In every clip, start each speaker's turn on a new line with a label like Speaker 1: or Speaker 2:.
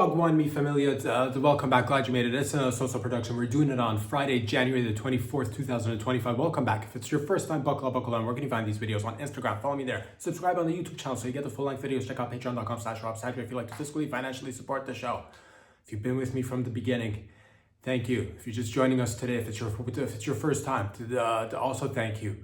Speaker 1: Wagwan mi familia, welcome back, glad you made it. It's a social production. We're doing it on Friday, January the 24th, 2025. Welcome back. If it's your first time, buckle up, buckle on. Where can you find these videos? On Instagram, follow me there. Subscribe on the YouTube channel so you get the full-length videos. Check out patreon.com/robsagger if you'd like to fiscally, financially support the show. If you've been with me from the beginning, thank you. If you're just joining us today, if it's your first time, to also thank you.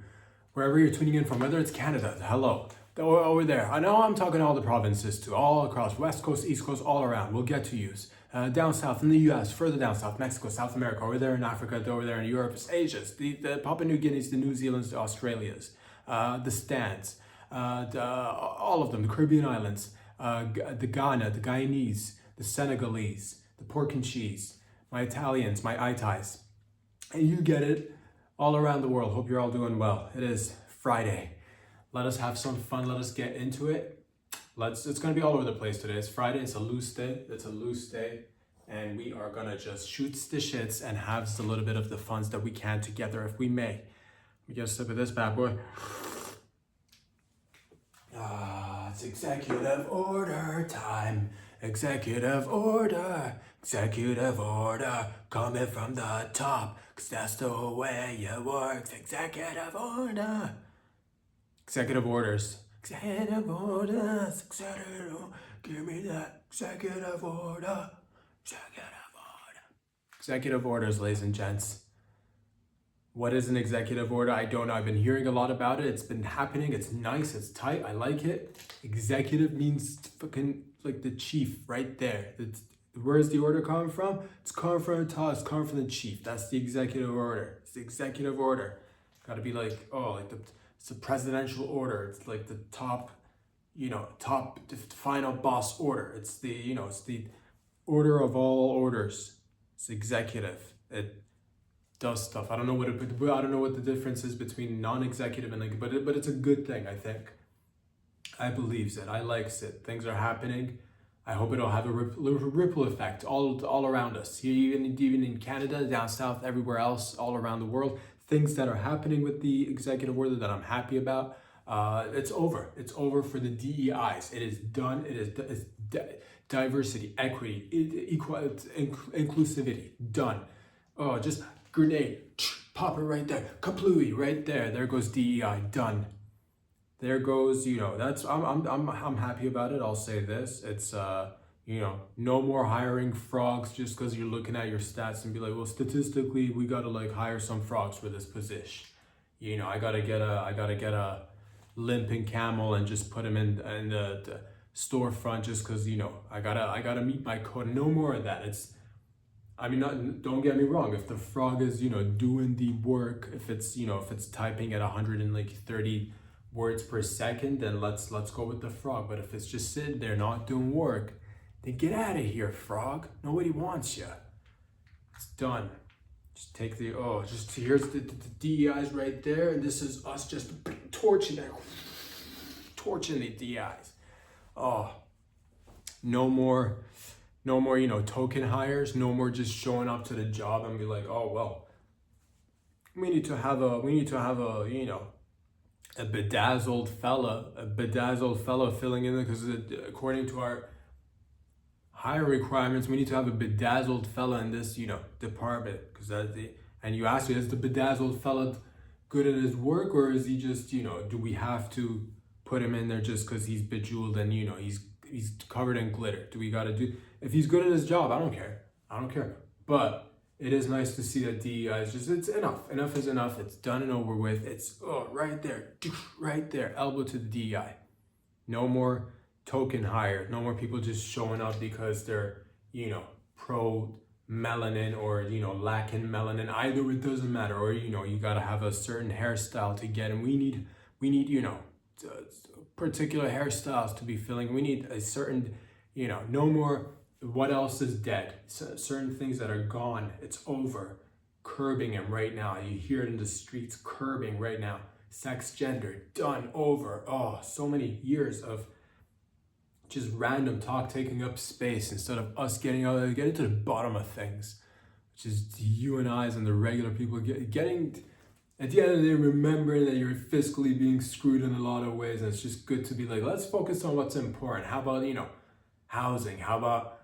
Speaker 1: Wherever you're tuning in from, whether it's Canada, hello. Over there. I know I'm talking all the provinces too, all across, West Coast, East Coast, all around. We'll get to use. Down south in the US, further down south, Mexico, South America, over there in Africa, over there in Europe, Asia's, the Papua New Guineas, the New Zealands, the Australias, the Stans, all of them, the Caribbean islands, the Ghana, the Guyanese, the Senegalese, the pork and cheese, my Italians, my Itais. And you get it, all around the world. Hope you're all doing well. It is Friday. Let us have some fun. Let us get into it. It's going to be all over the place today. It's Friday. It's a loose day. And we are going to just shoot the shits and have just a little bit of the funs that we can together, if we may. We get a sip of this bad boy. It's executive order time. Executive order. Executive order. Coming from the top. 'Cause that's the way it works. Executive order. Executive orders. Executive orders. Give me that executive order. Executive order. Executive orders, ladies and gents. What is an executive order? I don't know. I've been hearing a lot about it. It's been happening. It's nice. It's tight. I like it. Executive means fucking like the chief right there. Where's the order coming from? It's coming from the top. It's coming from the chief. That's the executive order. It's the executive order. Gotta be like, it's a presidential order. It's like the top, the final boss order. It's the order of all orders. It's executive. It does stuff. I don't know what the difference is between non-executive and but it's a good thing, I think. I believes it. I likes it. Things are happening. I hope it'll have a ripple effect all around us. Even in Canada, down south, everywhere else, all around the world. Things that are happening with the executive order that I'm happy about. It's over. It's over for the DEIs. It is done. It's diversity, equity, inclusivity. Done. Oh, just grenade. Pop it right there. Kaplooey right there. There goes DEI. Done. There goes. I'm happy about it. I'll say this. It's no more hiring frogs just because you're looking at your stats and be like, well, statistically, we gotta hire some frogs for this position. I gotta get a limping camel and just put him in the storefront just because I gotta meet my code. No more of that. Don't get me wrong. If the frog is doing the work, if it's typing at 130 words per second, then let's go with the frog. But if it's just sitting there not doing work, then get out of here, frog. Nobody wants you. It's done. Just take here's the DEIs right there, and this is us just torching the DEIs. Oh, no more, token hires. No more just showing up to the job and be like, oh well, we need to have a bedazzled fella filling in there because according to our higher requirements, we need to have a bedazzled fella in this, department. And you ask me, is the bedazzled fella good at his work, or is he just, do we have to put him in there just because he's bejeweled and he's covered in glitter? Do we gotta if he's good at his job? I don't care. But it is nice to see that DEI is it's enough. Enough is enough. It's done and over with. It's right there, elbow to the DEI. No more token hire. No more people just showing up because they're, pro melanin or, lacking melanin. Either it doesn't matter. Or, you got to have a certain hairstyle to get. And we need, particular hairstyles to be filling. We need a certain, no more what else is dead. Certain things that are gone. It's over. Curbing them right now. You hear it in the streets. Curbing right now. Sex, gender, done, over. Oh, so many years of just random talk taking up space instead of us getting to the bottom of things, which is you and I's and the regular people getting at the end of the day, remembering that you're fiscally being screwed in a lot of ways. And it's just good to be like, let's focus on what's important. How about, housing? How about,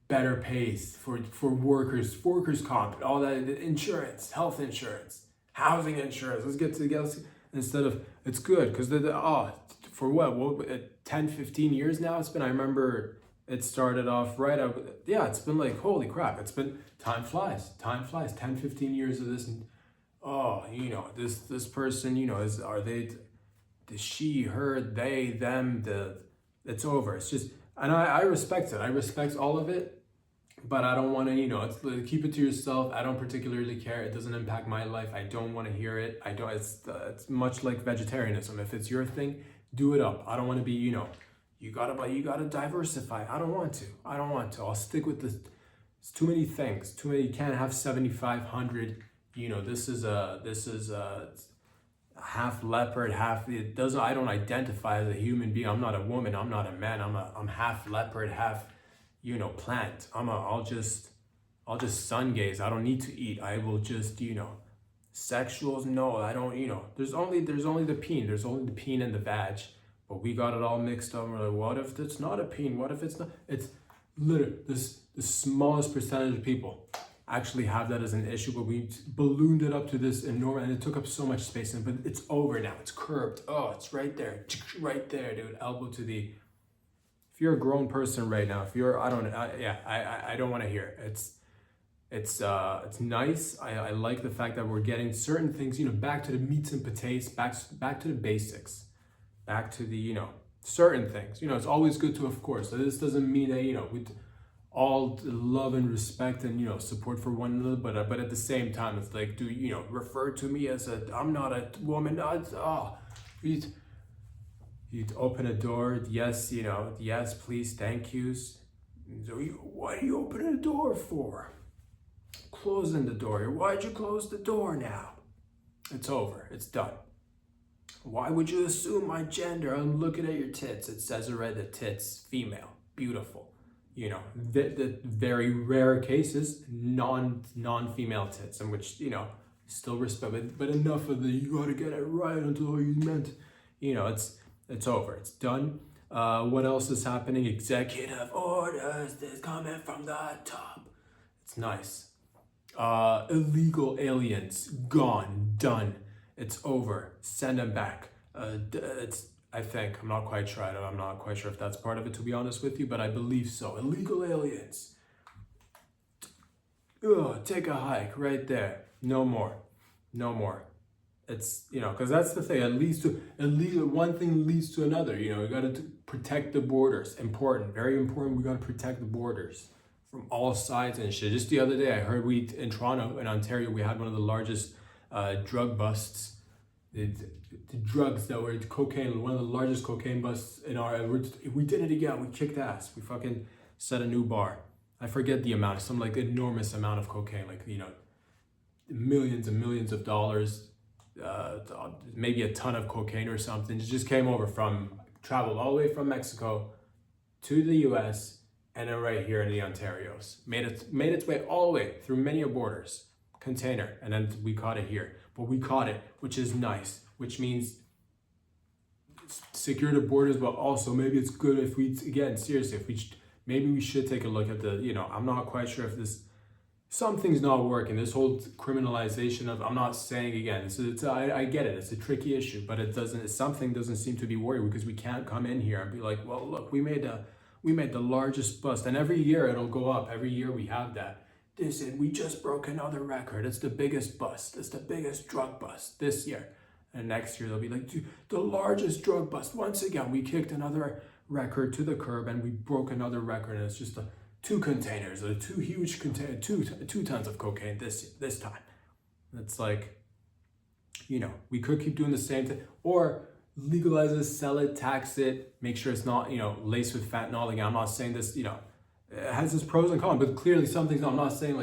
Speaker 1: better pays for workers comp, all that, insurance, health insurance, housing insurance. Let's get together instead of, it's good because for what 10, 15 years now it's been. I remember it started off right up. Yeah, it's been like, holy crap, it's been, time flies, 10, 15 years of this. And this person, the she, her, they, them, it's over. It's just, and I respect it. I respect all of it, but I don't want to, it's, keep it to yourself. I don't particularly care. It doesn't impact my life. I don't want to hear it. It's much like vegetarianism. If it's your thing, do it up. I don't want to be, you gotta diversify. I don't want to. I'll stick with this. It's too many things. You can't have 7,500. This is a half leopard, half, I don't identify as a human being. I'm not a woman, I'm not a man, I'm half leopard, half, plant. I'll just sun gaze. I don't need to eat. I will just, sexuals, no, I don't, there's only the peen. There's only the peen and the vag. But we got it all mixed up. We're like, what if it's not a peen? What if it's not? It's literally the smallest percentage of people actually have that as an issue, but we ballooned it up to this enormous, and it took up so much space. But it's over now. It's curved. Oh, it's right there, dude. Elbow to the. If you're a grown person right now, if you're, I don't want to hear it. It's nice. I like the fact that we're getting certain things, back to the meats and potatoes, back to the basics, back to the, certain things. It's always good to, of course. So this doesn't mean that, with all love and respect and, support for one another, but at the same time, it's like, refer to me as I'm not a woman. You'd open a door, yes, yes, please, thank yous. So what are you opening the door for? Closing the door. Why'd you close the door now? It's over. It's done. Why would you assume my gender? I'm looking at your tits. It says already, the tits, female, beautiful. The very rare cases, non-female tits, in which, still respect, but enough of the, you gotta get it right until you meant, it's over. It's done. What else is happening? Executive orders. This coming from the top. It's nice. Illegal aliens, gone, done. It's over. Send them back. I think, I'm not quite sure. I'm not quite sure if that's part of it, to be honest with you, but I believe so. Illegal aliens. Take a hike right there. No more. It's, because that's the thing. One thing leads to another. We got to protect the borders. Important, very important. We got to protect the borders from all sides and shit. Just the other day, I heard in Toronto, in Ontario, we had one of the largest drug busts. The drugs that were cocaine, one of the largest cocaine busts in we did it again. We kicked ass. We fucking set a new bar. I forget the amount, some like enormous amount of cocaine, like, millions and millions of dollars, maybe a ton of cocaine or something. It just came over traveled all the way from Mexico to the US, and then right here in the Ontarios. Made its way all the way through many borders, container, and then we caught it here. But we caught it, which is nice, which means secure the borders, but also maybe it's good if we, again, seriously, maybe we should take a look at I'm not quite sure if something's not working. This whole criminalization of, I'm not saying again, I get it, it's a tricky issue, but something doesn't seem to be working, because we can't come in here and be like, well, look, we made the largest bust, and every year it'll go up. Every year we have that. We just broke another record. It's the biggest bust. It's the biggest drug bust this year. And next year they'll be like, the largest drug bust. Once again, we kicked another record to the curb, and we broke another record. And it's just 2 containers, 2 huge containers, 2 tons of cocaine this time. It's like, we could keep doing the same thing, or legalize it, sell it, tax it, make sure it's not, laced with fentanyl. Again, I'm not saying this, it has its pros and cons, but clearly something's not. I'm not saying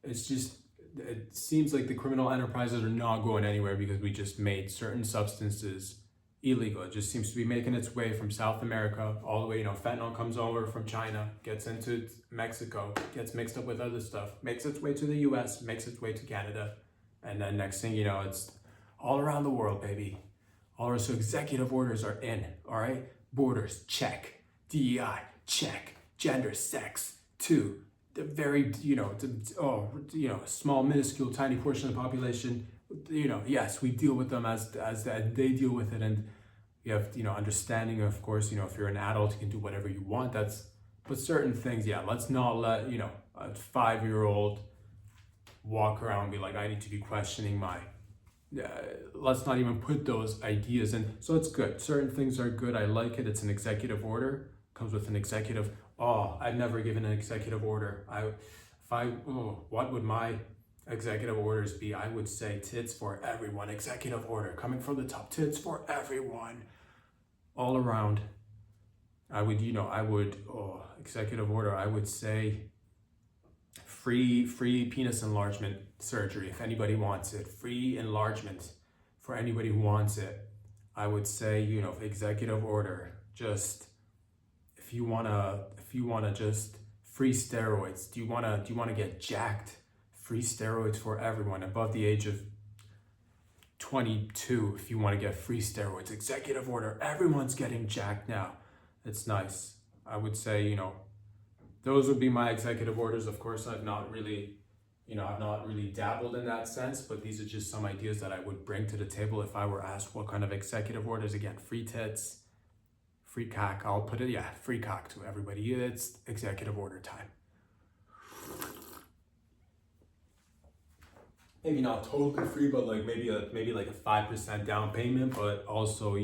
Speaker 1: it's just, it seems like the criminal enterprises are not going anywhere because we just made certain substances illegal. It just seems to be making its way from South America all the way, fentanyl comes over from China, gets into Mexico, gets mixed up with other stuff, makes its way to the US, makes its way to Canada, and then next thing you know, it's all around the world, baby. So executive orders are in, all right? Borders, check. DEI, check. Gender, sex, Two, the very, small, minuscule, tiny portion of the population, yes, we deal with them as they deal with it. And you have, understanding, of course, if you're an adult, you can do whatever you want. But certain things, yeah, let's not let, a 5-year-old walk around and be like, I need to be questioning my, let's not even put those ideas in. So it's good. Certain things are good. I like it. It's an executive order. Comes with an executive. Oh, I've never given an executive order. What would my executive orders be? I would say tits for everyone. Executive order coming from the top. Tits for everyone. All around. Executive order. I would say free penis enlargement surgery if anybody wants it. Free enlargement for anybody who wants it. I would say, executive order. Just if you wanna just free steroids. Do you wanna get jacked? Free steroids for everyone above the age of 22. If you want to get free steroids, executive order. Everyone's getting jacked now. It's nice. I would say, those would be my executive orders. Of course, I've not really dabbled in that sense, but these are just some ideas that I would bring to the table if I were asked what kind of executive orders. Again, free tits, free cock. I'll put it, free cock to everybody. It's executive order time. Maybe not totally free, but like maybe like a 5% down payment, but also,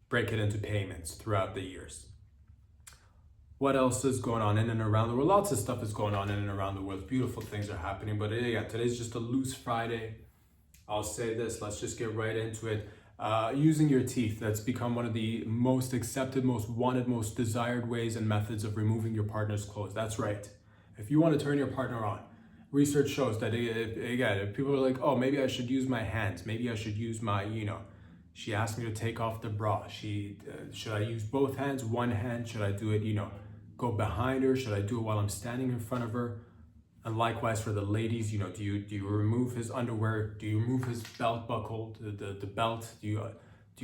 Speaker 1: break it into payments throughout the years. What else is going on in and around the world? Lots of stuff is going on in and around the world. Beautiful things are happening, but yeah, today's just a loose Friday. I'll say this, let's just get right into it. Using your teeth, that's become one of the most accepted, most wanted, most desired ways and methods of removing your partner's clothes. That's right. If you want to turn your partner on, research shows that, if people are like, oh, maybe I should use my hands. Maybe I should use my, she asked me to take off the bra. Should I use both hands, one hand? Should I do it, go behind her? Should I do it while I'm standing in front of her? And likewise for the ladies, do you remove his underwear? Do you remove his belt buckle, the belt? Do you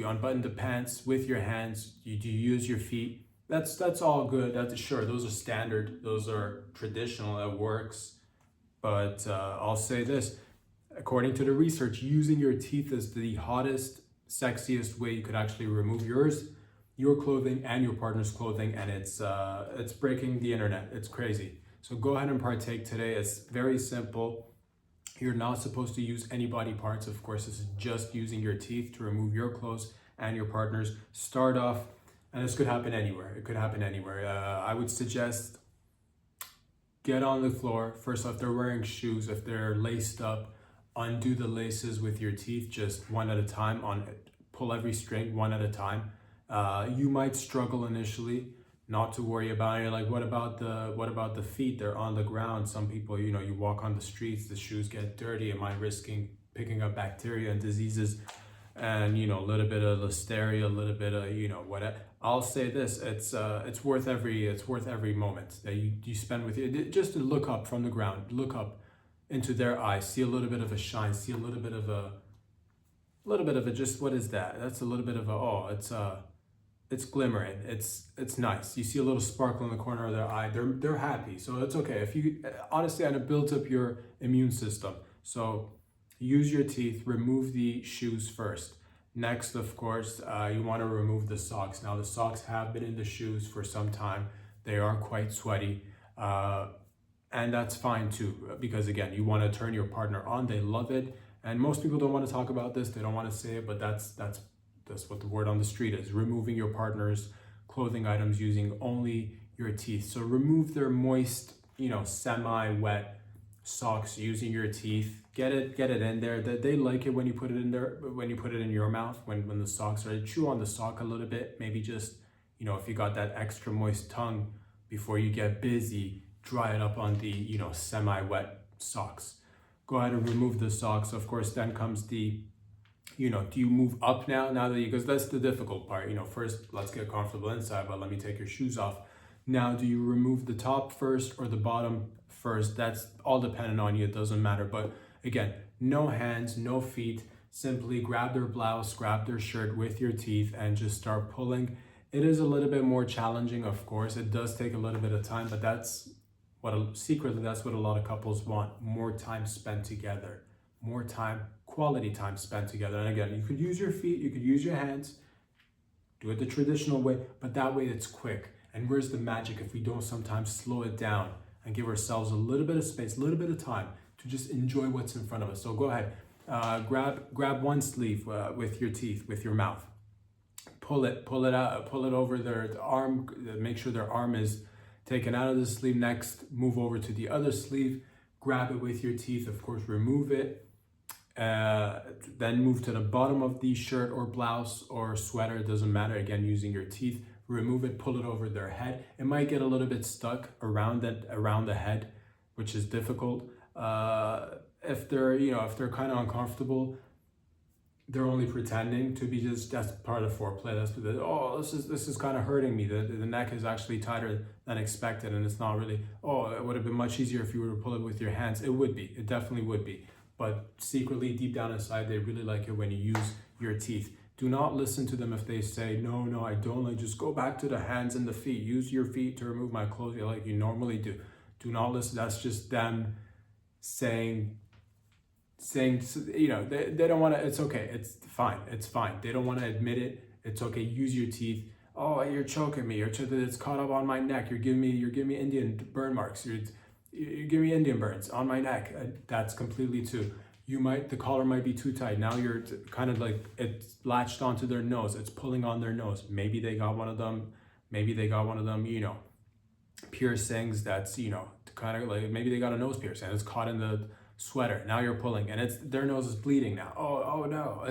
Speaker 1: unbutton the pants with your hands? Do you use your feet? That's all good. That's sure. Those are standard. Those are traditional. That works. But I'll say this: according to the research, using your teeth is the hottest, sexiest way you could actually remove your clothing and your partner's clothing, and it's breaking the internet. It's crazy. So go ahead and partake today. It's very simple. You're not supposed to use any body parts. Of course, this is just using your teeth to remove your clothes and your partner's. Start off. And this could happen anywhere. It could happen anywhere. I would suggest get on the floor. First, if they're wearing shoes, if they're laced up, undo the laces with your teeth, just one at a time. Pull every string one at a time. You might struggle initially, not to worry about it. You're like, what about the feet? They're on the ground. Some people, you walk on the streets, the shoes get dirty. Am I risking picking up bacteria and diseases? And a little bit of listeria, a little bit of whatever. I'll say this: it's worth every moment that you spend with it. Just to look up from the ground, look up into their eyes, see a little bit of a shine, see a little bit of a just what is that? That's a little bit of a it's glimmering. It's nice. You see a little sparkle in the corner of their eye. They're happy, so it's okay. If you honestly, and it builds up your immune system. So use your teeth, remove the shoes first. Next, of course, you want to remove the socks. Now, the socks have been in the shoes for some time. They are quite sweaty, and that's fine too, because again, you want to turn your partner on. They love it, and most people don't want to talk about this. They don't want to say it, but that's what the word on the street is. Removing your partner's clothing items using only your teeth. So remove their moist, semi-wet socks using your teeth. Get it in there. They like it when you put it in there, when you put it in your mouth, when the socks are, chew on the sock a little bit. Maybe just, if you got that extra moist tongue, before you get busy, dry it up on the, semi-wet socks. Go ahead and remove the socks. Of course, then comes the, do you move up now because that's the difficult part. First, let's get comfortable inside, but let me take your shoes off. Now, do you remove the top first or the bottom first? That's all dependent on you. It doesn't matter. But again, no hands, no feet. Simply grab their blouse, grab their shirt with your teeth and just start pulling It is a little bit more challenging, of course. It does take a little bit of time, but secretly, that's what a lot of couples want. More time spent together, more time, quality time spent together. And again, you could use your feet, you could use your hands, do it the traditional way, but that way it's quick. And where's the magic if we don't sometimes slow it down and give ourselves a little bit of space, a little bit of time to just enjoy what's in front of us. So go ahead, grab one sleeve with your teeth, with your mouth. Pull it out, pull it over their arm, make sure their arm is taken out of the sleeve. Next, move over to the other sleeve, grab it with your teeth, of course, remove it. Then move to the bottom of the shirt or blouse or sweater, it doesn't matter, again, using your teeth, remove it, pull it over their head. It might get a little bit stuck around the head, which is difficult. If they're kind of uncomfortable, they're only pretending to be, that's part of foreplay. This is kind of hurting me. The neck is actually tighter than expected, and it's not really, it would have been much easier if you were to pull it with your hands. It would be, it definitely would be. But secretly, deep down inside, they really like it when you use your teeth. Do not listen to them if they say, no, I don't like, just go back to the hands and the feet. Use your feet to remove my clothes like you normally do. Do not listen, that's just them saying, they don't want to, it's okay, it's fine. They don't want to admit it, it's okay, use your teeth. Oh, you're choking me, it's caught up on my neck, you're giving me Indian burn marks, you give me Indian burns on my neck. That's completely too. The collar might be too tight. Now you're kind of like, it's latched onto their nose. It's pulling on their nose. Maybe they got one of them, piercings that's, kind of like, maybe they got a nose piercing. It's caught in the sweater. Now you're pulling and their nose is bleeding now. Oh no,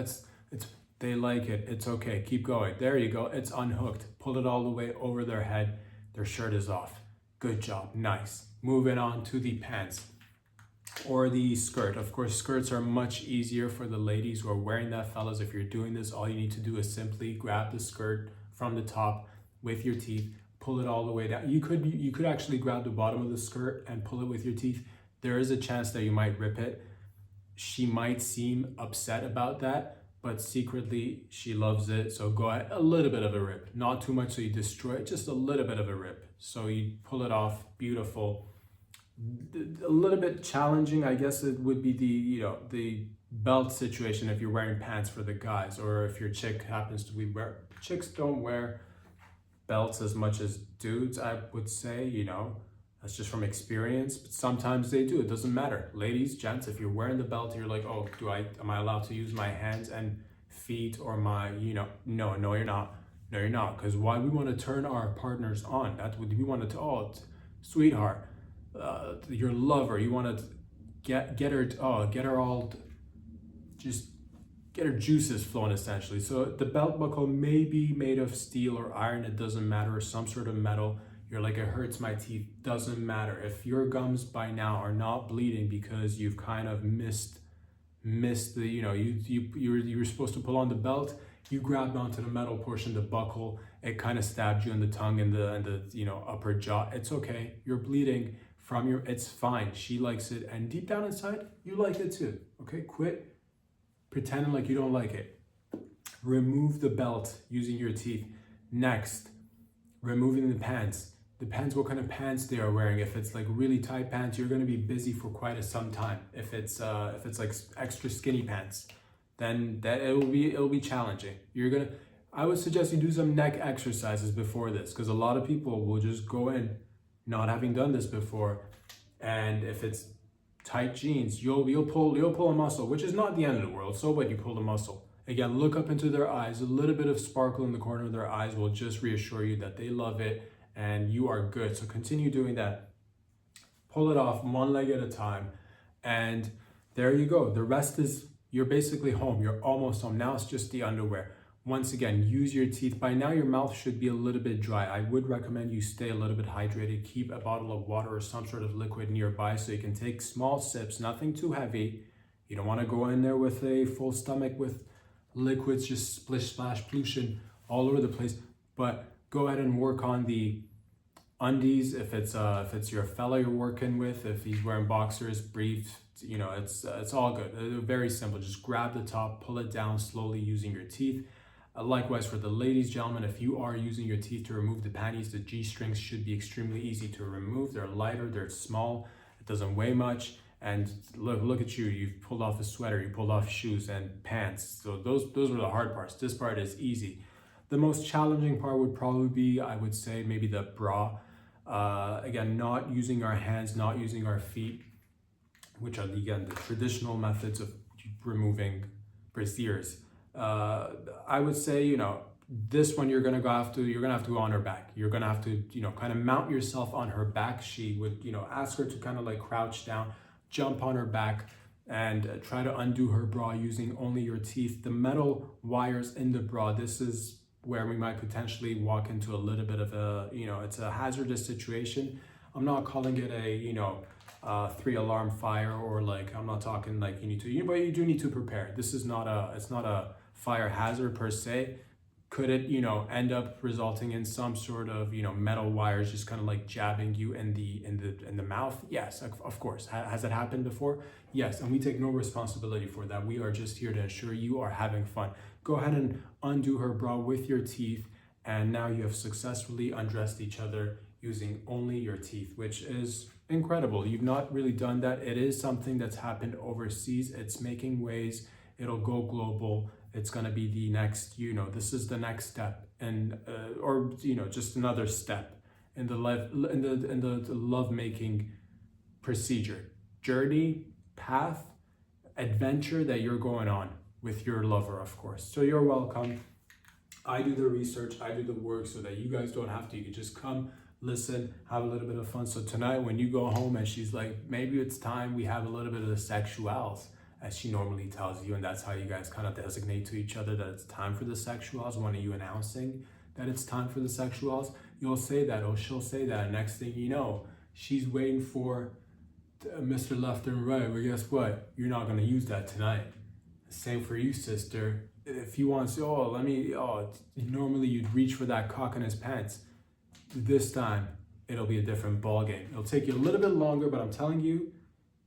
Speaker 1: they like it. It's okay. Keep going. There you go. It's unhooked. Pull it all the way over their head. Their shirt is off. Good job. Nice. Moving on to the pants or the skirt. Of course, skirts are much easier for the ladies who are wearing that. Fellas, if you're doing this, all you need to do is simply grab the skirt from the top with your teeth, pull it all the way down. You could actually grab the bottom of the skirt and pull it with your teeth. There is a chance that you might rip it. She might seem upset about that, but secretly she loves it. So go ahead, a little bit of a rip, not too much so you destroy it, just a little bit of a rip. So you pull it off, beautiful. A little bit challenging, I guess it would be the belt situation if you're wearing pants for the guys, or if your chick happens to be chicks don't wear belts as much as dudes, I would say, that's just from experience, but sometimes they do. It doesn't matter. Ladies, gents, if you're wearing the belt, you're like, oh, am I allowed to use my hands and feet or my, no, you're not. No, you're not. Because why? We want to turn our partners on. That's what we want to, sweetheart, your lover, you want to get her all, just get her juices flowing essentially. So the belt buckle may be made of steel or iron, it doesn't matter, or some sort of metal. You're like, it hurts my teeth, doesn't matter. If your gums by now are not bleeding because you've kind of missed the, you were supposed to pull on the belt, you grabbed onto the metal portion, the buckle, it kind of stabbed you in the tongue and the upper jaw. It's okay, you're bleeding from it's fine. She likes it, and deep down inside, you like it too. Okay, quit pretending like you don't like it. Remove the belt using your teeth. Next, removing the pants. Depends what kind of pants they are wearing. If it's like really tight pants, you're going to be busy for quite some time. If it's like extra skinny pants, then it'll be challenging. I would suggest you do some neck exercises before this, because a lot of people will just go in not having done this before, and if it's tight jeans, you'll pull a muscle, which is not the end of the world. So what, you pull the muscle. Again, look up into their eyes. A little bit of sparkle in the corner of their eyes will just reassure you that they love it and you are good. So continue doing that. Pull it off one leg at a time, and there you go. The rest is, you're basically home. You're almost home. Now it's just the underwear. Once again, use your teeth. By now your mouth should be a little bit dry. I would recommend you stay a little bit hydrated. Keep a bottle of water or some sort of liquid nearby so you can take small sips, nothing too heavy. You don't want to go in there with a full stomach with liquids, just splish splash pollution all over the place. But go ahead and work on the undies. If it's your fella you're working with, if he's wearing boxers, briefs, it's all good. They're very simple. Just grab the top, pull it down slowly using your teeth. Likewise for the ladies, gentlemen, if you are using your teeth to remove the panties, the G-strings should be extremely easy to remove. They're lighter, they're small, it doesn't weigh much. And look at you, you've pulled off a sweater, you pulled off shoes and pants. So those were the hard parts. This part is easy. The most challenging part would probably be, I would say, maybe the bra. Again, not using our hands, not using our feet, which are, again, the traditional methods of removing brassieres. I would say, you know, this one you're gonna have to go on her back. You're gonna have to, you know, kind of mount yourself on her back. She would, you know, ask her to kind of like crouch down, jump on her back, and try to undo her bra using only your teeth. The metal wires in the bra, this is where we might potentially walk into a little bit of a, you know, it's a hazardous situation. I'm not calling it a, you know, 3-alarm fire, or like, I'm not talking like you need to, but you do need to prepare. This is not a, it's not a fire hazard per se. Could it, you know, end up resulting in some sort of, you know, metal wires just kind of like jabbing you in the mouth? Yes, of course. Has it happened before? Yes, and we take no responsibility for that. We are just here to ensure you are having fun. Go ahead and undo her bra with your teeth, and now you have successfully undressed each other using only your teeth, which is incredible. You've not really done that. It is something that's happened overseas. It's making waves. It'll go global. It's going to be the next, you know, this is the next step, and or, you know, just another step in the love making procedure, journey, path, adventure that you're going on with your lover, of course. So you're welcome. I do the research, I do the work so that you guys don't have to. You can just come, listen, have a little bit of fun. So tonight when you go home and she's like, maybe it's time we have a little bit of the sexuals, as she normally tells you, and that's how you guys kind of designate to each other that it's time for the sexuals. One of you announcing that it's time for the sexuals, you'll say that, or she'll say that, and next thing you know, she's waiting for Mr. Left and Right. Well, guess what? You're not going to use that tonight. Same for you, sister. If you want to, normally you'd reach for that cock in his pants. This time, it'll be a different ball game. It'll take you a little bit longer, but I'm telling you,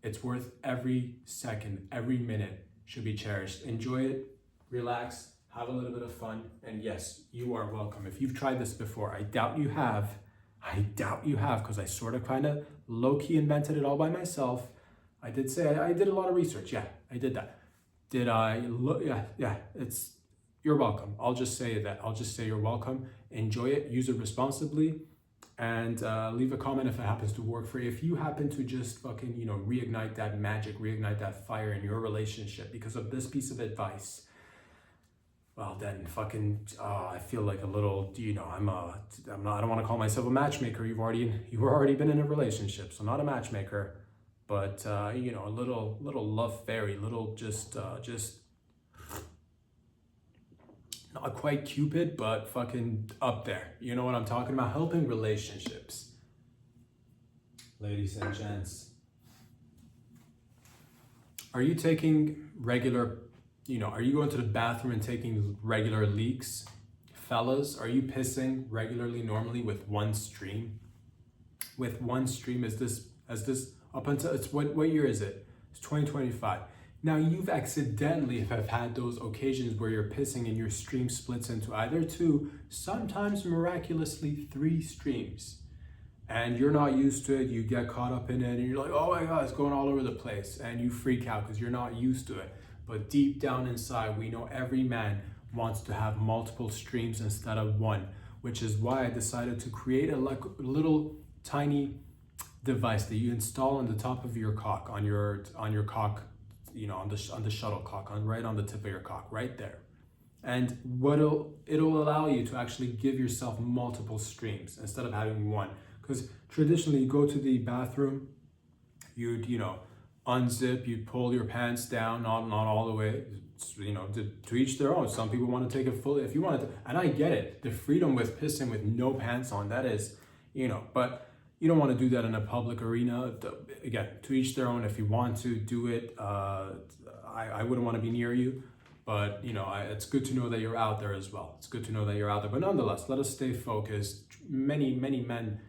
Speaker 1: it's worth every second, every minute should be cherished. Enjoy it, relax, have a little bit of fun, and yes, you are welcome. If you've tried this before, I doubt you have, because I sort of kind of low-key invented it all by myself. I did say I did a lot of research. Yeah, I did that. Did I look? Yeah, you're welcome. I'll just say that. I'll just say you're welcome. Enjoy it, use it responsibly, and leave a comment if it happens to work for you. If you happen to just fucking, you know, reignite that magic, reignite that fire in your relationship because of this piece of advice, well then fucking, I feel like a little, you know, I don't want to call myself a matchmaker. You've already been in a relationship, so not a matchmaker, but you know, a little love fairy, little just not quite Cupid, but fucking up there. You know what I'm talking about? Helping relationships. Ladies and gents, are you taking regular, you know, are you going to the bathroom and taking regular leaks? Fellas, are you pissing regularly, normally with one stream? With one stream, is this up until, it's what year is it? It's 2025. Now you've accidentally have had those occasions where you're pissing and your stream splits into either 2, sometimes miraculously 3 streams. And you're not used to it, you get caught up in it and you're like, oh my God, it's going all over the place. And you freak out because you're not used to it. But deep down inside, we know every man wants to have multiple streams instead of one, which is why I decided to create a little tiny device that you install on the top of your cock, on your cock, you know, on the shuttlecock, right on the tip of your cock, right there. And it'll allow you to actually give yourself multiple streams instead of having one. Because traditionally, you go to the bathroom, you'd, you know, unzip, you'd pull your pants down, not all the way. You know, to each their own. Some people want to take it fully. If you want to, and I get it, the freedom with pissing with no pants on, that is, you know, but you don't want to do that in a public arena. Again, to each their own. If you want to do it, I wouldn't want to be near you. But, you know, it's good to know that you're out there as well. It's good to know that you're out there. But nonetheless, let us stay focused. Many men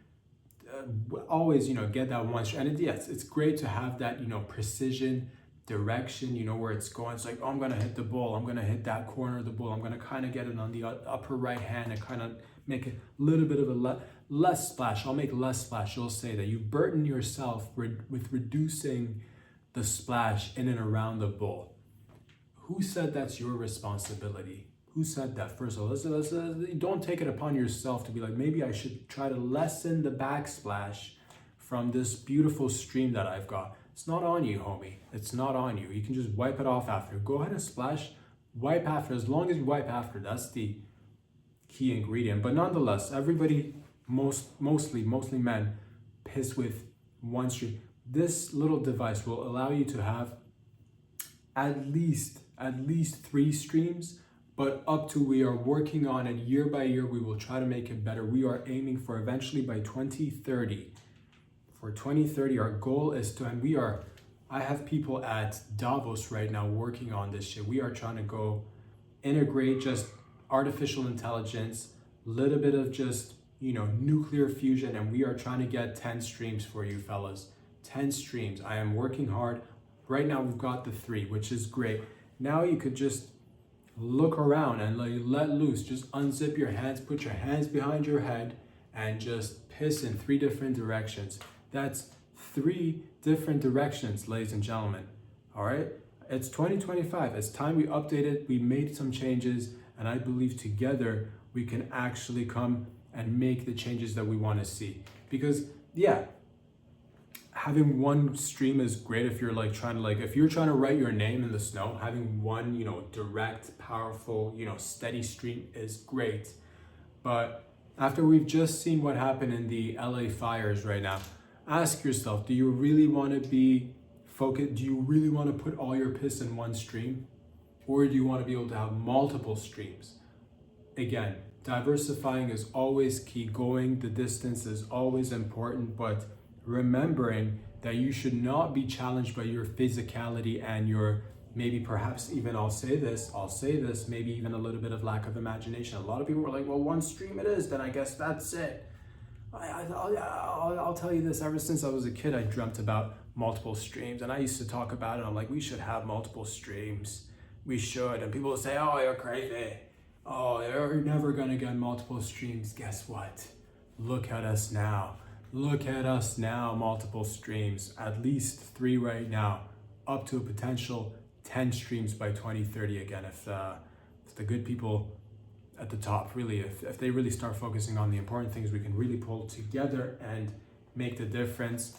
Speaker 1: always, you know, get that one. And yes, it's great to have that, you know, precision direction, you know where it's going. It's like, oh, I'm gonna hit the ball, I'm gonna hit that corner of the ball, I'm gonna kind of get it on the upper right hand and kind of make a little bit of a less splash. I'll make less splash. You'll say that you burden yourself with reducing the splash in and around the ball. Who said that's your responsibility? Who said that? First of all, let's don't take it upon yourself to be like, maybe I should try to lessen the backsplash from this beautiful stream that I've got. It's not on you, homie. It's not on you. You can just wipe it off after. Go ahead and splash, wipe after. As long as you wipe after, that's the key ingredient. But nonetheless, everybody, mostly men, piss with one stream. This little device will allow you to have at least 3 streams, but up to, we are working on it year by year. We will try to make it better. We are aiming for eventually by 2030. For 2030, our goal is to, and I have people at Davos right now working on this shit. We are trying to go integrate just artificial intelligence, little bit of just, nuclear fusion, and we are trying to get 10 streams for you fellas. 10 streams. I am working hard. Right now we've got the 3, which is great. Now you could just look around and let loose. Just unzip your hands, put your hands behind your head, and just piss in 3 different directions. That's 3 different directions, ladies and gentlemen. All right? It's 2025. It's time we updated. We made some changes, and I believe together we can actually come and make the changes that we want to see. Because, yeah, having one stream is great if you're if you're trying to write your name in the snow. Having one, direct, powerful, steady stream is great. But after we've just seen what happened in the LA fires right now, ask yourself, do you really want to be focused? Do you really want to put all your piss in one stream? Or do you want to be able to have multiple streams? Again, diversifying is always key. Going the distance is always important, but remembering that you should not be challenged by your physicality and your, maybe perhaps even, I'll say this, maybe even a little bit of lack of imagination. A lot of people are like, well, one stream it is, then I guess that's it. I'll tell you this, ever since I was a kid, I dreamt about multiple streams, and I used to talk about it. I'm like, we should have multiple streams. We should. And people would say, oh, you're crazy. Oh, you're never gonna get multiple streams. Guess what? Look at us now. Look at us now, multiple streams, at least 3 right now, up to a potential 10 streams by 2030 again. If the good people at the top, really, if they really start focusing on the important things, we can really pull together and make the difference.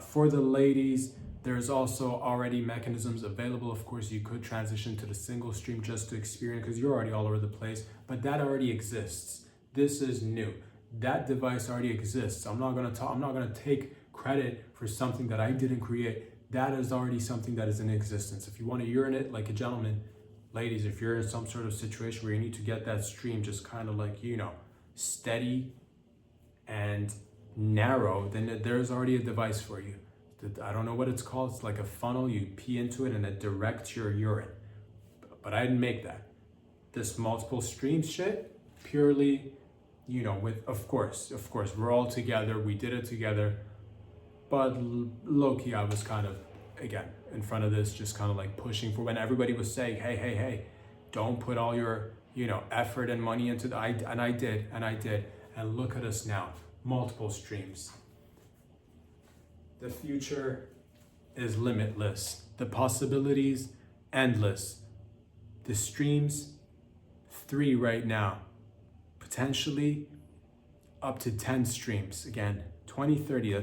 Speaker 1: For the ladies, there's also already mechanisms available. Of course, you could transition to the single stream just to experience, because you're already all over the place, but that already exists. This is new. That device already exists. I'm not gonna take credit for something that I didn't create. That is already something that is in existence. If you want to urinate like a gentleman, ladies, if you're in some sort of situation where you need to get that stream just kind of steady and narrow, then there's already a device for you. I don't know what it's called. It's like a funnel. You pee into it and it directs your urine. But I didn't make that. This multiple streams shit, purely, with, of course, we're all together. We did it together. But low-key, I was kind of, again, in front of this, just kind of pushing for when everybody was saying, hey, don't put all your, effort and money into and I did. And look at us now, multiple streams. The future is limitless. The possibilities, endless. The streams, 3 right now. Potentially up to 10 streams. Again, 2030,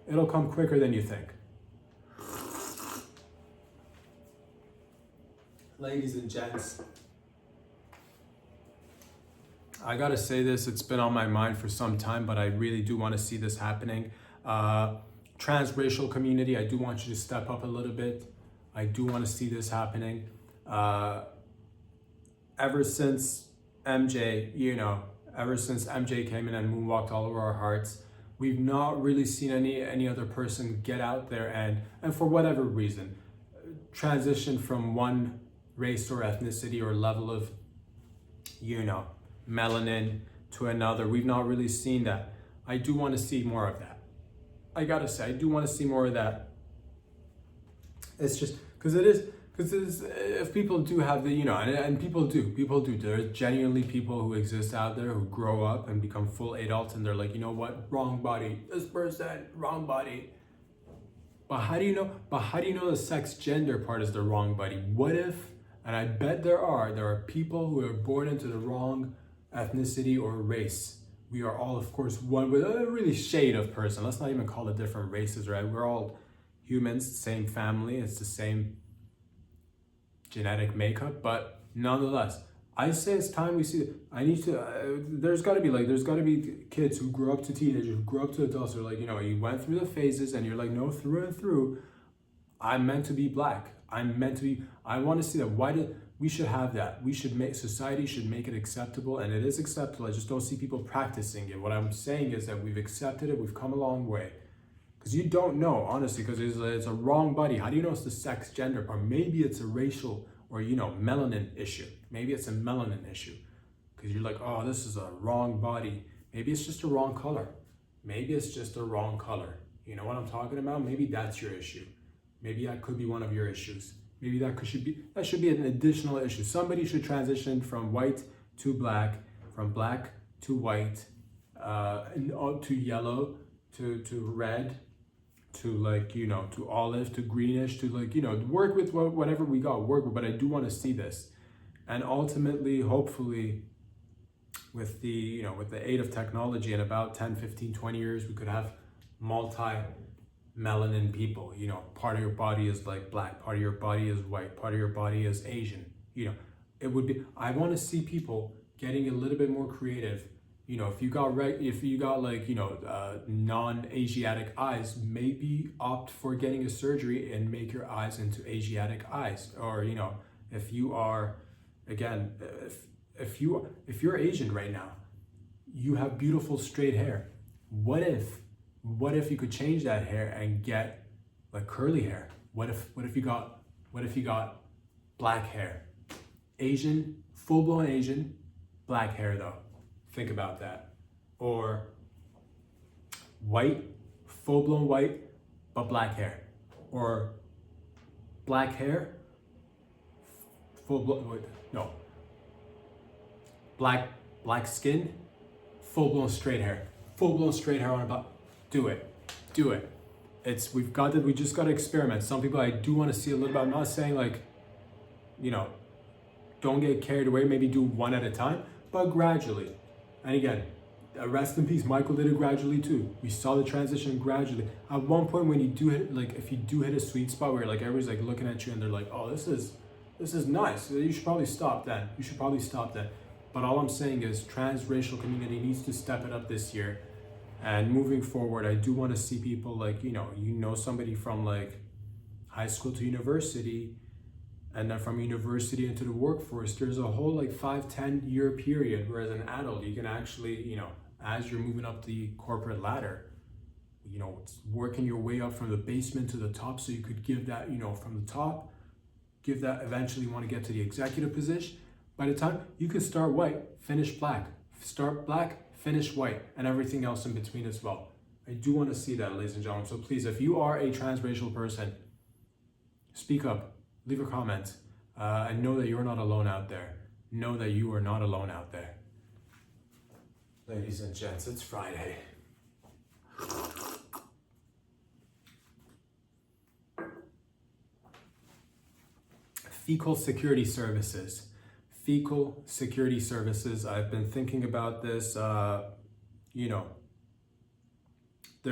Speaker 1: it'll come quicker than you think. Ladies and gents, I gotta say this, it's been on my mind for some time, but I really do want to see this happening. Transracial community, I do want you to step up a little bit. I do want to see this happening. Ever since MJ came in and moonwalked all over our hearts, we've not really seen any other person get out there and for whatever reason, transition from one race or ethnicity or level of, melanin to another. We've not really seen that. I do want to see more of that. I gotta say, I do want to see more of that. It's just because it is, because if people do have the, and people do, there are genuinely people who exist out there who grow up and become full adults and they're like, you know what, wrong body, this person, wrong body. But how do you know the sex gender part is the wrong body? What if, and I bet there are people who are born into the wrong ethnicity or race. We are all, of course, one with a really shade of person. Let's not even call it different races, right? We're all humans, same family, it's the same genetic makeup, but nonetheless, I say it's time we see. There's got to be kids who grow up to teenagers, who grow up to adults. Who are like, you went through the phases, and you're like, no, through and through, I'm meant to be black. I want to see that. We should have that? Society should make it acceptable, and it is acceptable. I just don't see people practicing it. What I'm saying is that we've accepted it. We've come a long way. Because you don't know, honestly, because it's a wrong body. How do you know it's the sex gender? Or maybe it's a racial or, melanin issue. Maybe it's a melanin issue. Because you're like, oh, this is a wrong body. Maybe it's just a wrong color. Maybe it's just a wrong color. You know what I'm talking about? Maybe that's your issue. Maybe that could be one of your issues. Maybe that should be an additional issue. Somebody should transition from white to black, from black to white, to yellow, to red, to to olive, to greenish, to work with whatever we got, work with. But I do want to see this, and ultimately, hopefully, with the aid of technology, in about 10, 15, 20 years, we could have multi-melanin people. Part of your body is like black, part of your body is white, part of your body is Asian. It would be. I want to see people getting a little bit more creative. If you got non-Asiatic eyes, maybe opt for getting a surgery and make your eyes into Asiatic eyes. Or if you are, again, if you're Asian right now, you have beautiful straight hair. What if you could change that hair and get like curly hair? What if you got black hair? Asian, full-blown Asian, black hair though. Think about that. Or white, full-blown white, but black hair. Or black hair, black skin, full-blown straight hair. Full-blown straight hair on about. Do it. We just got to experiment. Some people I do want to see a little bit. I'm not saying don't get carried away, maybe do one at a time, but gradually. And again, rest in peace, Michael did it gradually too. We saw the transition gradually. At one point when you do hit, if you do hit a sweet spot where everybody's looking at you and they're like, oh, this is nice. You should probably stop then. But all I'm saying is transracial community needs to step it up this year. And moving forward, I do want to see people somebody from high school to university, and then from university into the workforce, there's a whole 5-10 year period where as an adult, you can actually, as you're moving up the corporate ladder, working your way up from the basement to the top, so you could give that, from the top, give that, eventually want to get to the executive position. By the time you can start white, finish black, start black, finish white, and everything else in between as well. I do want to see that, ladies and gentlemen. So please, if you are a transracial person, speak up. Leave a comment, and know that you're not alone out there. Know that you are not alone out there. Ladies and gents, it's Friday. Fecal security services. Fecal security services. I've been thinking about this. There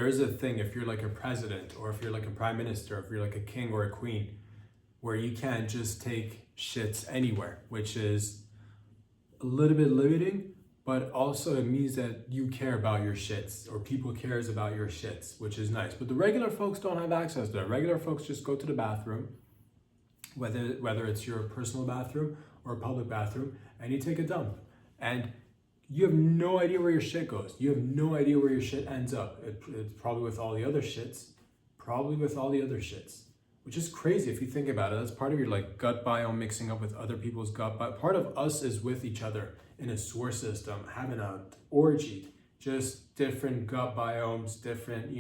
Speaker 1: is a thing, if you're a president, or if you're a prime minister, if you're a king or a queen, where you can't just take shits anywhere, which is a little bit limiting, but also it means that you care about your shits, or people cares about your shits, which is nice. But the regular folks don't have access to that. Regular folks just go to the bathroom, whether it's your personal bathroom or a public bathroom, and you take a dump. And you have no idea where your shit goes. You have no idea where your shit ends up. It's probably with all the other shits. Which is crazy if you think about it. That's part of your gut biome mixing up with other people's gut biome. Part of us is with each other in a sewer system, having an orgy, just different gut biomes, different,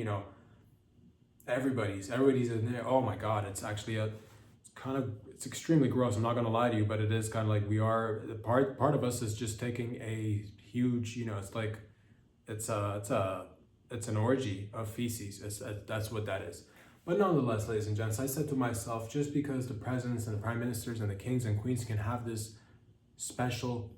Speaker 1: Everybody's in there. Oh my God, it's actually it's extremely gross. I'm not gonna lie to you, but it is kind of like we are, part of us is just taking a huge, it's like, it's an orgy of feces. That's what that is. But nonetheless, ladies and gents, I said to myself, just because the presidents and the prime ministers and the kings and queens can have this special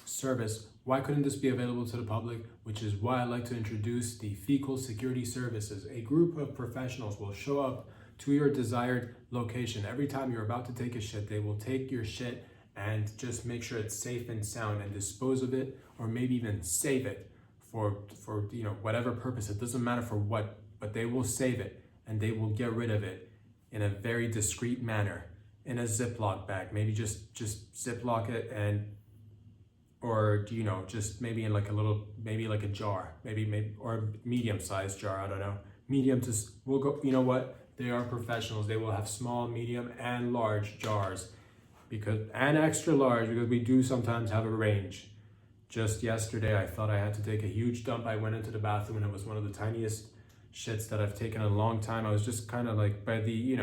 Speaker 1: service, why couldn't this be available to the public? Which is why I like to introduce the Fecal Security Services. A group of professionals will show up to your desired location. Every time you're about to take a shit, they will take your shit and just make sure it's safe and sound and dispose of it, or maybe even save it for whatever purpose. It doesn't matter for what, but they will save it and they will get rid of it in a very discreet manner in a Ziploc bag. Maybe just Ziploc it, and or just maybe in like a little, maybe like a jar, maybe or a medium-sized jar, I don't know. Medium to, we'll go, you know what? They are professionals. They will have small, medium, and large jars, and extra large, because we do sometimes have a range. Just yesterday, I thought I had to take a huge dump. I went into the bathroom and it was one of the tiniest shits that I've taken in a long time. I was just kind of like, by the, you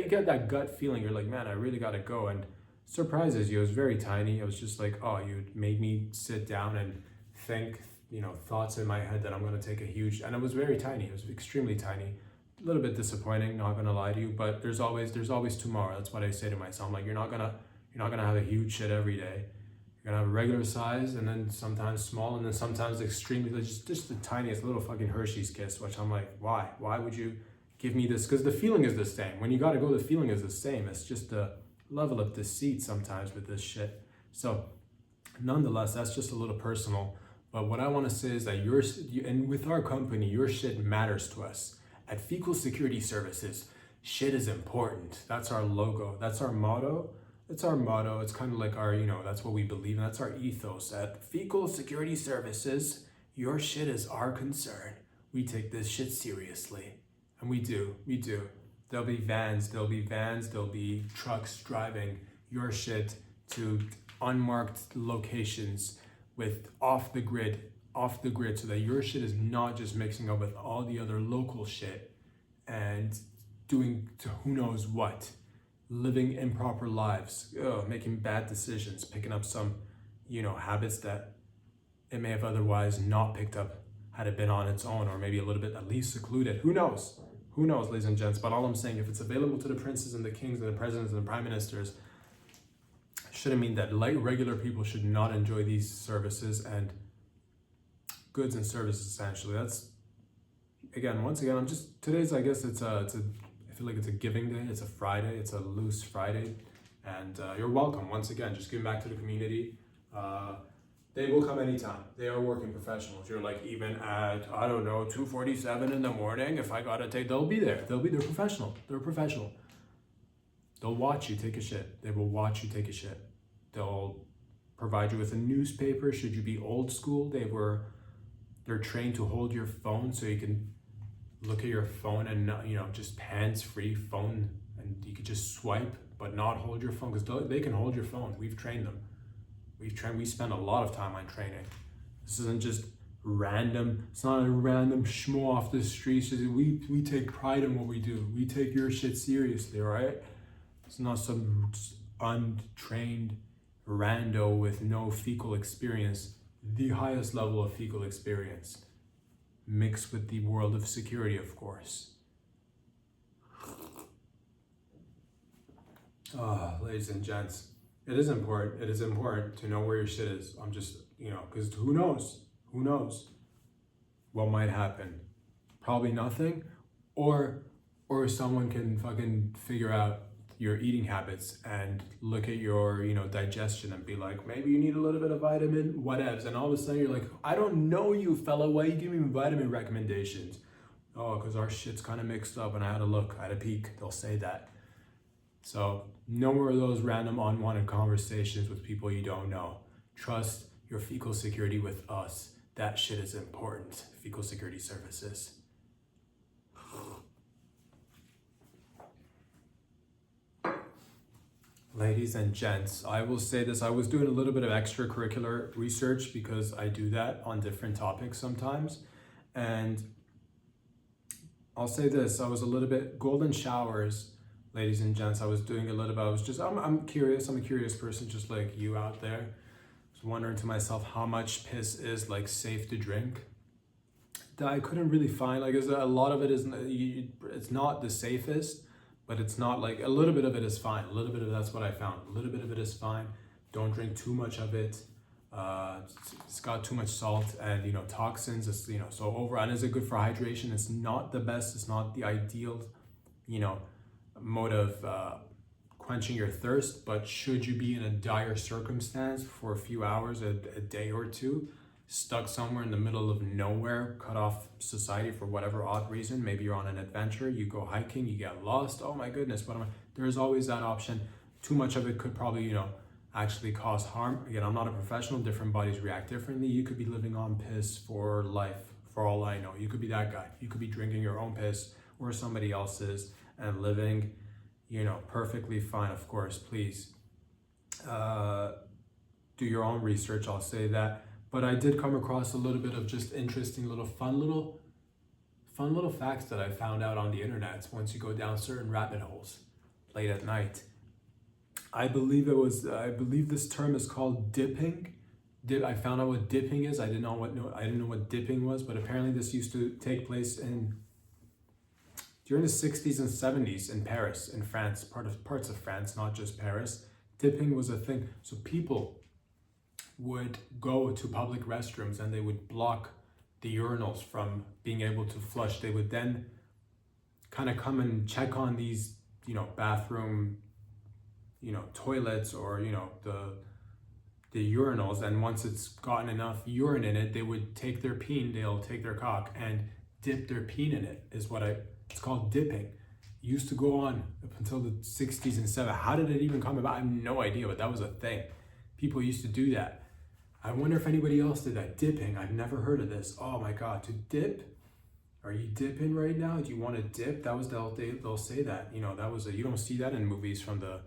Speaker 1: get that gut feeling. You're like, man, I really gotta go. And surprises you. It was very tiny. I was just like, oh, you made me sit down and think, thoughts in my head that I'm gonna take a huge, and it was very tiny. It was extremely tiny. A little bit disappointing, not gonna lie to you, but there's always tomorrow. That's what I say to myself. I'm like, you're not gonna have a huge shit every day. You're gonna have a regular size, and then sometimes small, and then sometimes extremely, just the tiniest little fucking Hershey's kiss, which I'm like, why? Why would you give me this? Because the feeling is the same. When you gotta go, the feeling is the same. It's just a level of deceit sometimes with this shit. So nonetheless, that's just a little personal. But what I want to say is that and with our company, your shit matters to us. At Fecal Security Services, shit is important. That's our logo. That's our motto. It's our motto. It's kind of like our, that's what we believe in. That's our ethos. At Fecal Security Services, your shit is our concern. We take this shit seriously. And we do. There'll be vans, there'll be trucks driving your shit to unmarked locations with off the grid, so that your shit is not just mixing up with all the other local shit and doing to who knows what, living improper lives, making bad decisions, picking up some, habits that it may have otherwise not picked up had it been on its own, or maybe a little bit at least secluded. Who knows? Who knows, ladies and gents? But all I'm saying, if it's available to the princes and the kings and the presidents and the prime ministers, shouldn't mean that regular people should not enjoy these services and goods and services. Essentially, that's once again, today's, I guess I feel like it's a giving day. It's a Friday. It's a loose Friday, and you're welcome once again. Just giving back to the community. They will come anytime. They are working professionals. You're like, even at, 2:47 in the morning, if I gotta they'll be there. They're professional. They're professional. They'll watch you take a shit. They will watch you take a shit. They'll provide you with a newspaper. Should you be old school, they're trained to hold your phone so you can look at your phone and, just hands-free phone, and you could just swipe, but not hold your phone, because they can hold your phone. We've trained them. We spend a lot of time on training. This isn't just random. It's not a random schmo off the streets. We take pride in what we do. We take your shit seriously, all right? It's not some untrained rando with no fecal experience. The highest level of fecal experience, mixed with the world of security, of course. Ladies and gents, it is important. It is important to know where your shit is. I'm just, because who knows? Who knows what might happen? Probably nothing, or someone can fucking figure out your eating habits and look at your, digestion and be like, maybe you need a little bit of vitamin, whatevs. And all of a sudden you're like, I don't know you, fella. Why you giving me vitamin recommendations? Oh, because our shit's kind of mixed up and I had a look, I had a peek. They'll say that. So no more of those random unwanted conversations with people you don't know. Trust your fecal security with us. That shit is important. Fecal Security Services. Ladies and gents, I will say this. I was doing a little bit of extracurricular research because I do that on different topics sometimes. And I'll say this, I was a little bit, golden showers, ladies and gents, I was doing a little bit, I'm curious, I'm a curious person just like you out there. I was wondering to myself how much piss is like safe to drink. That I couldn't really find, like a lot of it is, it's not the safest, but it's not like, a little bit of it is fine. A little bit of, that's what I found. A little bit of it is fine. Don't drink too much of it. It's got too much salt and, you know, toxins, it's, you know, so over, and is it good for hydration? It's not the best, it's not the ideal, you know, mode of quenching your thirst, but should you be in a dire circumstance for a few hours, a day or two, stuck somewhere in the middle of nowhere, cut off society for whatever odd reason, maybe you're on an adventure, you go hiking, you get lost, oh my goodness, there's always that option. Too much of it could probably, you know, actually cause harm. Again, I'm not a professional, different bodies react differently. You could be living on piss for life, for all I know. You could be that guy. You could be drinking your own piss or somebody else's and living, you know, perfectly fine. Of course, please do your own research, I'll say that. But I did come across a little bit of just interesting fun little facts that I found out on the internet once you go down certain rabbit holes late at night. I believe this term is called dipping. I found out what dipping is. I didn't know what dipping was, but apparently this used to take place during the 60s and 70s in Paris, in France, parts of France, not just Paris. Dipping was a thing. So people would go to public restrooms and they would block the urinals from being able to flush. They would then kind of come and check on these, you know, bathroom, you know, toilets or, you know, the urinals, and once it's gotten enough urine in it, they would take their peen, they'll take their cock and dip their peen in it, it's called dipping. It used to go on up until the 60s and 70s. How did it even come about? I have no idea, but that was a thing. People used to do that. I wonder if anybody else did that. Dipping, I've never heard of this. Oh my God, to dip? Are you dipping right now? Do you want to dip? They'll say that, you know, you don't see that in movies from the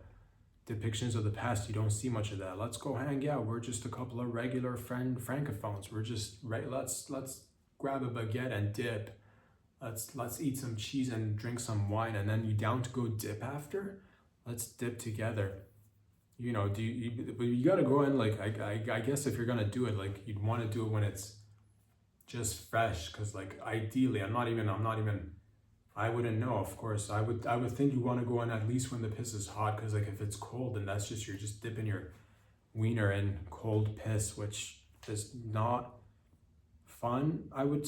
Speaker 1: depictions of the past. You don't see much of that. Let's go hang out. We're just a couple of regular francophones. We're just right. Let's grab a baguette and dip. Let's eat some cheese and drink some wine, and then you down to go dip after. Let's dip together. You know, but you gotta go in like I guess if you're gonna do it, like you'd want to do it when it's just fresh, because like ideally, I wouldn't know, of course. I would think you want to go in at least when the piss is hot, because like if it's cold, then you're just dipping your wiener in cold piss, which is not fun. I would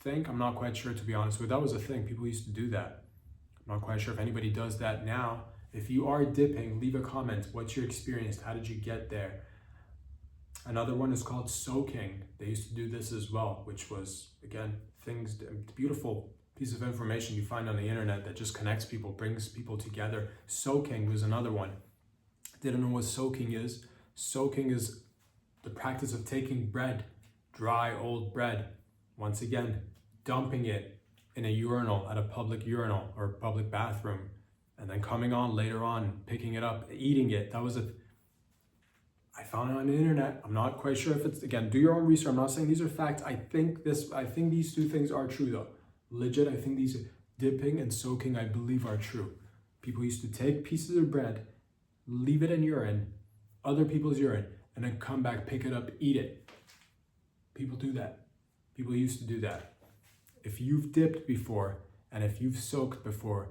Speaker 1: think, I'm not quite sure, to be honest with you. That was a thing, people used to do that. I'm not quite sure if anybody does that now. If you are dipping, leave a comment. What's your experience? How did you get there? Another one is called soaking. They used to do this as well, which was, again, beautiful piece of information you find on the internet that just connects people, brings people together. Soaking was another one. Didn't know what soaking is. Soaking is the practice of taking bread, dry old bread, once again, dumping it in a urinal, at a public urinal or public bathroom, and then coming on later on, picking it up, eating it. I found it on the internet. I'm not quite sure if it's, again, do your own research. I'm not saying these are facts. I think these two things are true though. Legit, I think these dipping and soaking, I believe, are true. People used to take pieces of bread, leave it in urine, other people's urine, and then come back, pick it up, eat it. People do that. People used to do that. If you've dipped before and if you've soaked before,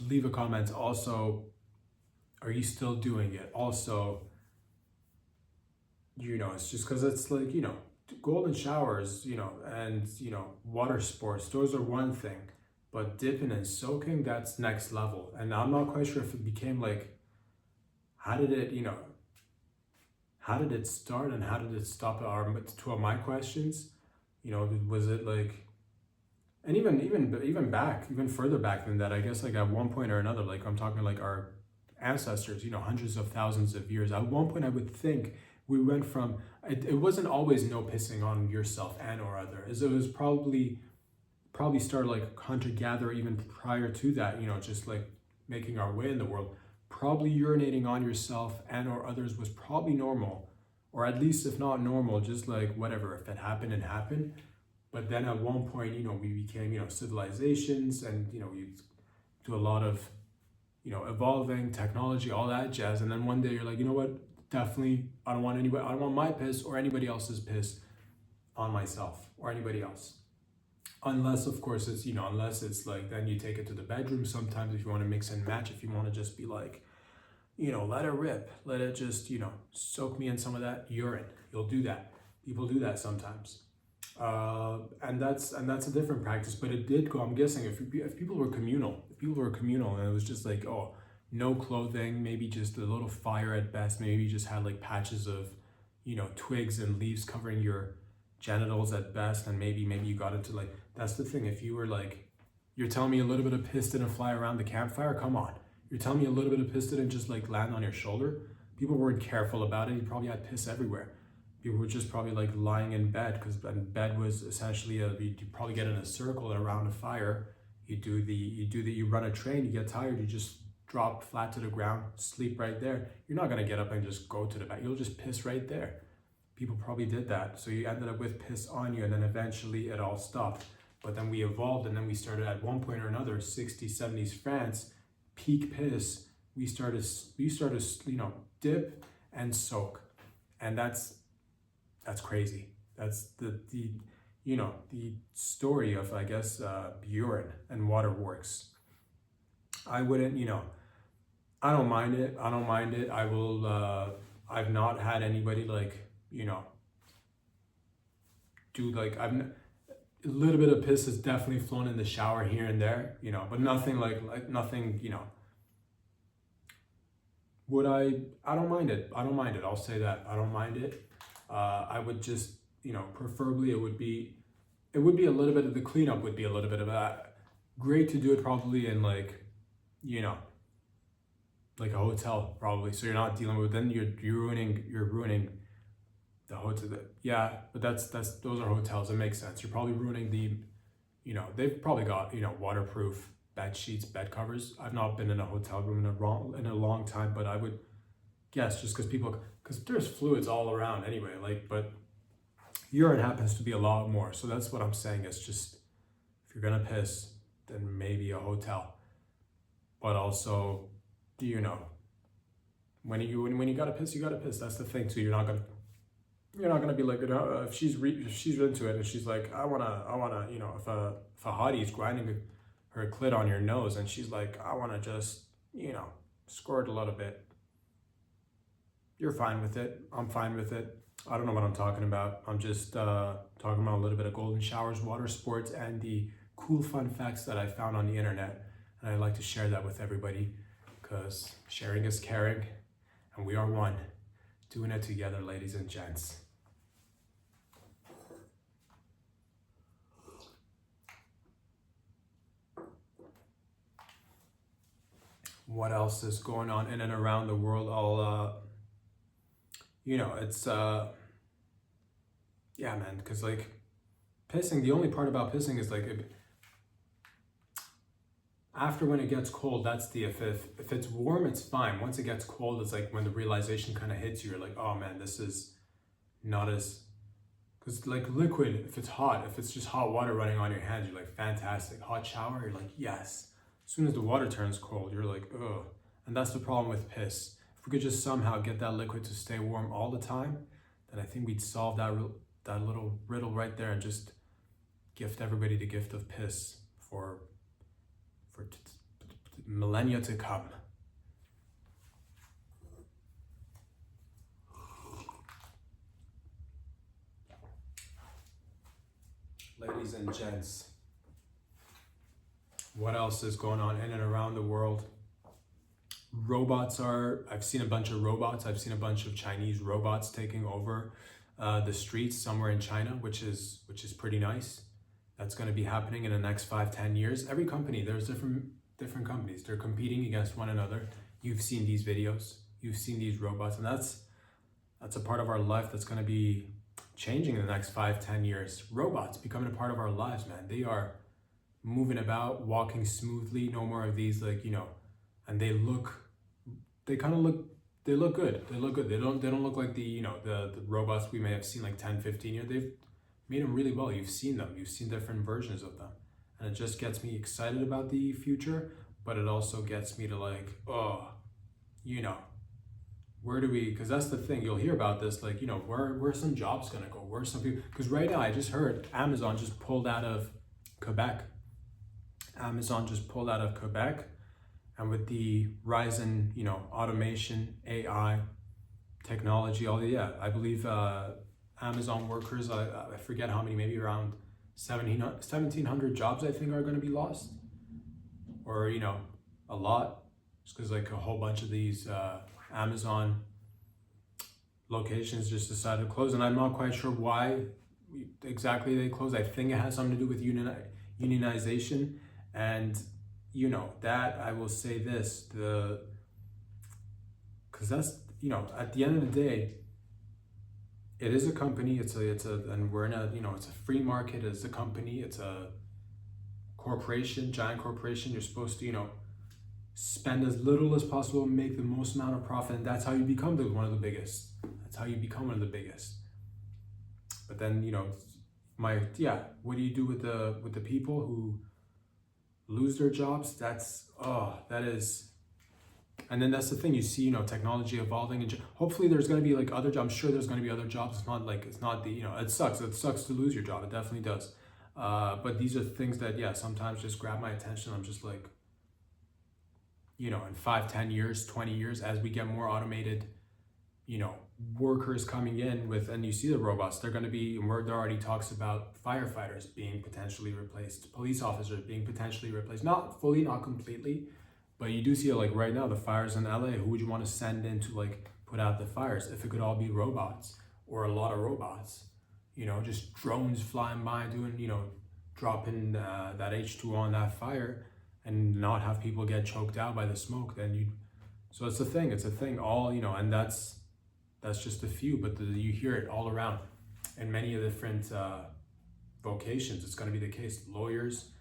Speaker 1: leave a comment. Also, are you still doing it? Also, you know, it's just because it's like, you know, golden showers, you know, and, you know, water sports, those are one thing, but dipping and soaking, that's next level. And I'm not quite sure if it became like, how did it start and how did it stop? Two of my questions, you know, was it like, and even further back than that, I guess, like at one point or another, like I'm talking like our ancestors, you know, hundreds of thousands of years, at one point I would think we went from, it wasn't always no pissing on yourself and or other, as it was probably started like hunter-gatherer even prior to that, you know, just like making our way in the world. Probably urinating on yourself and or others was probably normal, or at least if not normal, just like whatever, if it happened, it happened. But then at one point, we became, civilizations, and, we do a lot of, evolving technology, all that jazz. And then one day you're like, you know what? Definitely, I don't want my piss or anybody else's piss on myself or anybody else. Unless, of course, unless it's like, then you take it to the bedroom sometimes if you want to mix and match, if you want to just be like, let it rip, let it just, soak me in some of that urine. You'll do that. People do that sometimes. And that's a different practice, but it did go, I'm guessing, if people were communal, and it was just like, oh, no clothing, maybe just a little fire at best, maybe you just had like patches of, twigs and leaves covering your genitals at best, and maybe you got into like, that's the thing, if you were like, you're telling me a little bit of piss didn't fly around the campfire, come on. You're telling me a little bit of piss didn't just like land on your shoulder? People weren't careful about it, you probably had piss everywhere. People were just probably like lying in bed, because bed was essentially you probably get in a circle around a fire. You run a train, you get tired, you just drop flat to the ground, sleep right there. You're not gonna get up and just go to the back. You'll just piss right there. People probably did that. So you ended up with piss on you, and then eventually it all stopped. But then we evolved, and then we started at one point or another, 60s, 70s France, peak piss. We started, dip and soak. And that's crazy. That's the story of, I guess, urine and waterworks. I wouldn't, I don't mind it. I will, I've not had anybody like, do like, a little bit of piss has definitely flown in the shower here and there, but nothing like nothing, I don't mind it. I'll say that. I don't mind it. I would just, preferably it would be a little bit of the cleanup would be a little bit of that. Great to do it probably in like, like a hotel probably. So you're not dealing with, then you're ruining the hotel. Yeah, but those are hotels. It makes sense. You're probably ruining they've probably got, waterproof bed sheets, bed covers. I've not been in a hotel room in a long time, but I would guess just because there's fluids all around anyway, like, but urine happens to be a lot more. So that's what I'm saying. It's just, if you're gonna piss, then maybe a hotel. But also, when you gotta piss, you gotta piss. That's the thing too. You're not gonna be like, if she's into it and she's like, I wanna, if a hottie's grinding her clit on your nose and she's like, I wanna just, squirt a little bit. You're fine with it. I'm fine with it. I don't know what I'm talking about. I'm just talking about a little bit of golden showers, water sports, and the cool fun facts that I found on the internet. And I'd like to share that with everybody, because sharing is caring, and we are one. Doing it together, ladies and gents. What else is going on in and around the world? It's yeah, man, because like pissing, the only part about pissing is like after, when it gets cold, that's if it's warm, it's fine. Once it gets cold, it's like when the realization kind of hits you, you're like, oh man, this is not as, because like liquid, if it's hot, if it's just hot water running on your hands, you're like, fantastic. Hot shower, you're like, yes. As soon as the water turns cold, you're like, ugh. And that's the problem with piss. If we could just somehow get that liquid to stay warm all the time, then I think we'd solve that little riddle right there, and just gift everybody the gift of piss for millennia to come. Ladies and gents, what else is going on in and around the world? I've seen a bunch of robots. I've seen a bunch of Chinese robots taking over the streets somewhere in China, which is pretty nice. That's going to be happening in the next 5-10 years. Every company, there's different companies. They're competing against one another. You've seen these videos. You've seen these robots, and that's a part of our life that's going to be changing in the next 5-10 years. Robots becoming a part of our lives, man. They are moving about, walking smoothly. No more of these, like, and they look good. They look good. They don't look like the robots we may have seen like 10-15 years. made them really well. You've seen them. You've seen different versions of them. And it just gets me excited about the future, but it also gets me to like, oh, you know, where do we, because that's the thing, you'll hear about this, like, you know, where's some jobs gonna go? Where's some people, because right now I just heard Amazon just pulled out of Quebec. Amazon just pulled out of Quebec, and with the rise in, you know, automation, AI, technology, all the, yeah, I believe Amazon workers, I forget how many, maybe around 1,700 jobs I think are going to be lost, or, you know, a lot, just because like a whole bunch of these Amazon locations just decided to close, and I'm not quite sure why exactly they closed. I think it has something to do with unionization, and you know that I will say this, because that's, you know, at the end of the day, it is a company. It's a, and we're in a, you know, it's a free market. It's a company. It's a corporation, giant corporation. You're supposed to, you know, spend as little as possible and make the most amount of profit, and that's how you become one of the biggest. That's how you become one of the biggest. But then, you know, what do you do with the people who lose their jobs? That is. And then that's the thing, you see, you know, technology evolving, and hopefully there's going to be like other jobs. I'm sure there's going to be other jobs. It's not the, you know, it sucks to lose your job. It definitely does. But these are things that, yeah, sometimes just grab my attention. I'm just like, you know, in 5, 10 years, 20 years, as we get more automated, you know, workers coming in with, and you see the robots, they're going to be, there already talks about firefighters being potentially replaced, police officers being potentially replaced, not fully, not completely. But you do see it, like right now, the fires in LA, who would you want to send in to like put out the fires? If it could all be robots, or a lot of robots, you know, just drones flying by doing, you know, dropping that H2O on that fire, and not have people get choked out by the smoke, so it's a thing, all, you know, and that's just a few, but you hear it all around in many of the different vocations. It's going to be the case. Lawyers,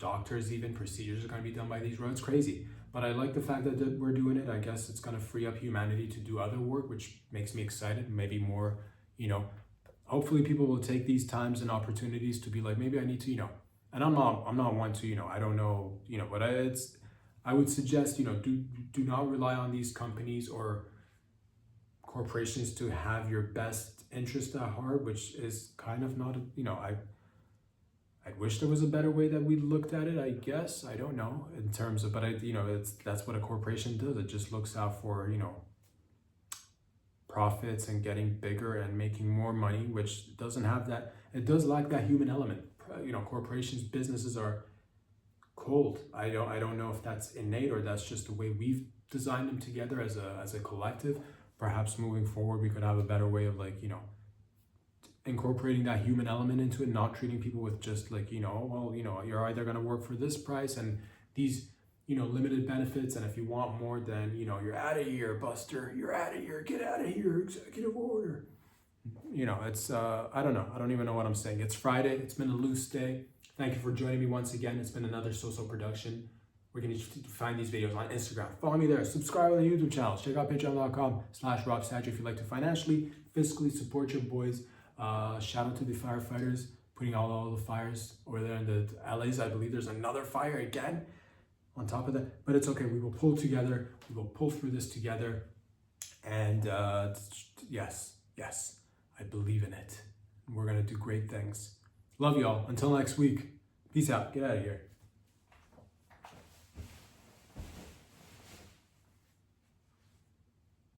Speaker 1: doctors, even procedures are going to be done by these robots. Crazy. But I like the fact that we're doing it. I guess it's going to free up humanity to do other work, which makes me excited. Maybe more, you know, hopefully people will take these times and opportunities to be like, maybe I need to, you know, and I'm not one to, you know, I don't know, you know, but I would suggest, you know, do not rely on these companies or corporations to have your best interest at heart, which is kind of not, you know, I wish there was a better way that we looked at it, I guess. I don't know, in terms of, but you know, that's what a corporation does. It just looks out for, you know, profits and getting bigger and making more money, which doesn't have that, it does lack that human element. You know, corporations, businesses are cold. I don't know if that's innate or that's just the way we've designed them together as a collective. Perhaps moving forward, we could have a better way of, like, you know, incorporating that human element into it, not treating people with just like, you know, well, you know, you're either going to work for this price and these, you know, limited benefits, and if you want more, then, you know, you're out of here, Buster, you're out of here, get out of here, executive order. You know, it's I don't know, I don't even know what I'm saying. It's Friday, it's been a loose day. Thank you for joining me once again. It's been another So-So production. We're going to find these videos on Instagram. Follow me there. Subscribe on the YouTube channel. Check out patreon.com/RobStatue if you'd like to financially, fiscally support your boys. Shout out to the firefighters putting out all the fires over there in the LAs. I believe there's another fire again on top of that, but it's okay. We will pull together. We will pull through this together. And yes, I believe in it. We're going to do great things. Love y'all. Until next week. Peace out. Get out of here.